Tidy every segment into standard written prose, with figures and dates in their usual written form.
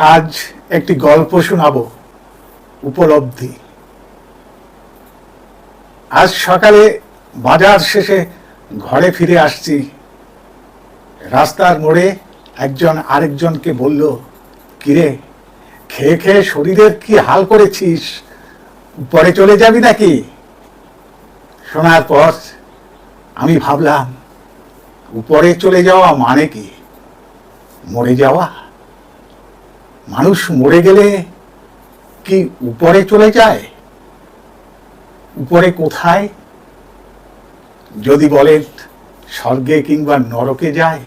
আজ একটি গল্প শোনাবো, উপলব্ধি। আজ সকালে বাজার শেষে ঘরে ফিরে আসছি। রাস্তার মোড়ে একজন আরেকজনকে বলল, কিরে, খেয়ে খেয়ে শরীরের কি হাল করেছিস, উপরে চলে যাবি নাকি? শোনার পর আমি ভাবলাম, উপরে চলে যাওয়া মানে কি? মরে যাওয়া? মানুষ মরে গেলে কি উপরে চলে যায়? উপরে কোথায়? যদি বলেন স্বর্গে কিংবা নরকে যায়,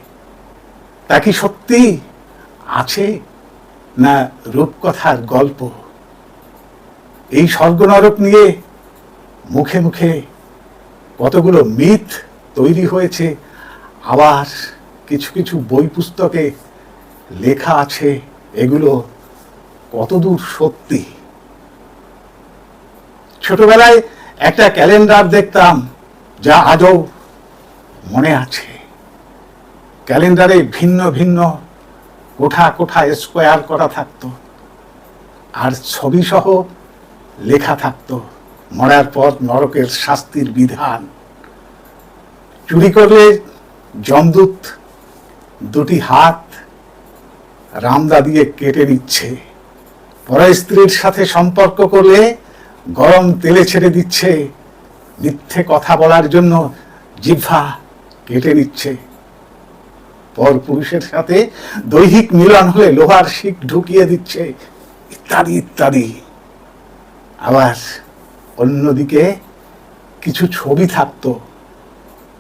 তা কি সত্যি আছে না রূপকথার গল্প? এই স্বর্গ নরক নিয়ে মুখে মুখে কতগুলো মিথ তৈরি হয়েছে, আবার কিছু কিছু বই পুস্তকে লেখা আছে, এগুলো কতদূর সত্যি? ছোটবেলায় একটা ক্যালেন্ডার দেখতাম, যা আজও মনে আছে। ক্যালেন্ডারে ভিন্ন ভিন্ন কোঠা কোঠা স্কোয়ার করা থাকতো, আর ছবি সহ লেখা থাকতো মরার পর নরকের শাস্তির বিধান। চুরি করলে যমদূত দুটি হাত রামদা দিয়ে কেটে নিচ্ছে, পর স্ত্রীর সাথে সম্পর্ক করলে গরম তেলে ছেড়ে দিচ্ছে, মিথ্যে কথা বলার জন্য জিহ্বা কেটে নিচ্ছে, পর পুরুষের সাথে দৈহিক মিলন হলে লোহার শিক ঢুকিয়ে দিচ্ছে, ইত্যাদি ইত্যাদি। আবার অন্যদিকে কিছু ছবি থাকতো,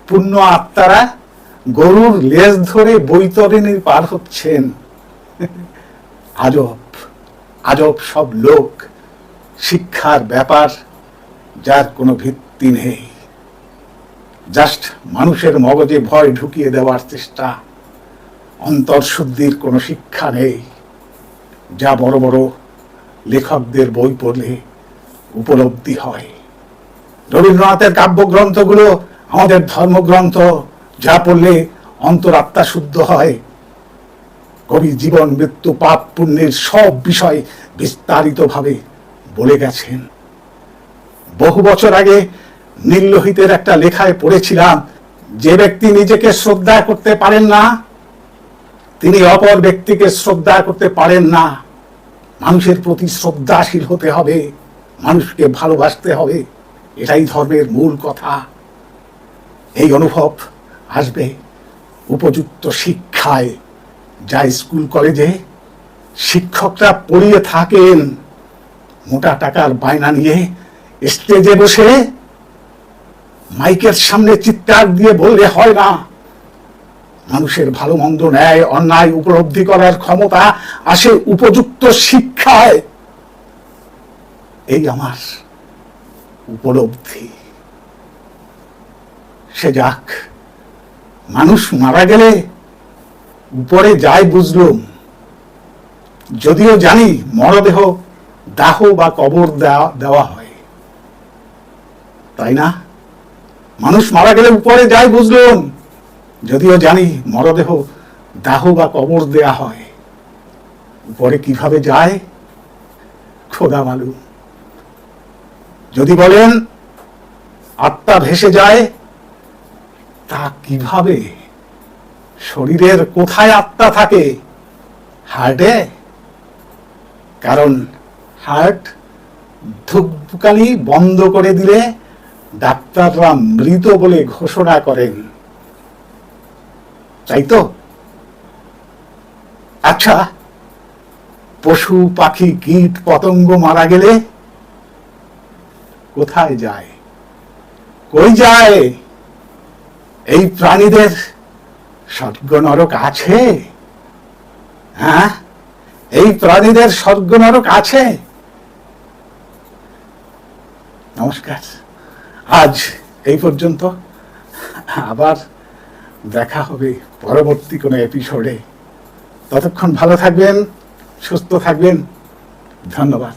পুণ্য আত্মারা গরুর লেজ ধরে বৈতরণী পার হচ্ছেন। আজব আজব সব লোক, শিক্ষার ব্যাপার যার কোনো ভিত্তি নেই, জাস্ট মানুষের মগজে ভয় ঢুকিয়ে দেওয়ার চেষ্টা। অন্তর্শুদ্ধির কোনো শিক্ষা নেই, যা বড় বড় লেখকদের বই পড়লে উপলব্ধি হয়। রবীন্দ্রনাথের কাব্যগ্রন্থগুলো আমাদের ধর্মগ্রন্থ, যা পড়লে অন্তরাত্মা শুদ্ধ হয়। কবি জীবন মৃত্যু পাপ পুণ্যের সব বিষয় বিস্তারিতভাবে বলে গেছেন। বহু বছর আগে নীললোহিতের একটা লেখায় পড়েছিলাম, যে ব্যক্তি নিজেকে শ্রদ্ধা করতে পারেন না, তিনি অপর ব্যক্তিকে শ্রদ্ধা করতে পারেন না। মানুষের প্রতি শ্রদ্ধাশীল হতে হবে, মানুষকে ভালোবাসতে হবে, এটাই ধর্মের মূল কথা। এই অনুভব আসবে উপযুক্ত শিক্ষায়, যা স্কুল কলেজে শিক্ষকরা পড়িয়ে থাকেন। মোটা টাকার বায়না নিয়ে স্টেজে বসে মাইকের সামনে চিৎকার দিয়ে বললে হয় না। মানুষের ভালো মন্দ, ন্যায় অন্যায় উপলব্ধি করার ক্ষমতা আসে উপযুক্ত শিক্ষায়। এই আমার উপলব্ধি। সে যাক, মানুষ মারা গেলে উপরে যায় বুঝলুম, যদিও জানি মরদেহ দাহ বা কবর দেওয়া হয়, তাই না? মানুষ মারা গেলে উপরে যায় বুঝলুম, যদিও জানি মরদেহ দাহ বা কবর দেয়া হয়। উপরে কিভাবে যায় খোদা মালুম। যদি বলেন আত্মা ভেসে যায়, তা কিভাবে? শরীরের কোথায় আত্মা থাকে? হার্টে? কারণ হার্ট ধুকপুকানি বন্ধ করে দিলে ডাক্তাররা মৃত বলে ঘোষণা করেন, তাই তো? আচ্ছা, পশু পাখি কীট পতঙ্গ মারা গেলে কোথায় যায়? কই যায়? এই প্রাণীদের স্বর্গ নরক আছে? হ্যাঁ, এই প্রাণীদের স্বর্গ নরক আছে? নমস্কার, আজ এই পর্যন্ত। আবার দেখা হবে পরবর্তী কোনো এপিসোডে। ততক্ষণ ভালো থাকবেন, সুস্থ থাকবেন। ধন্যবাদ।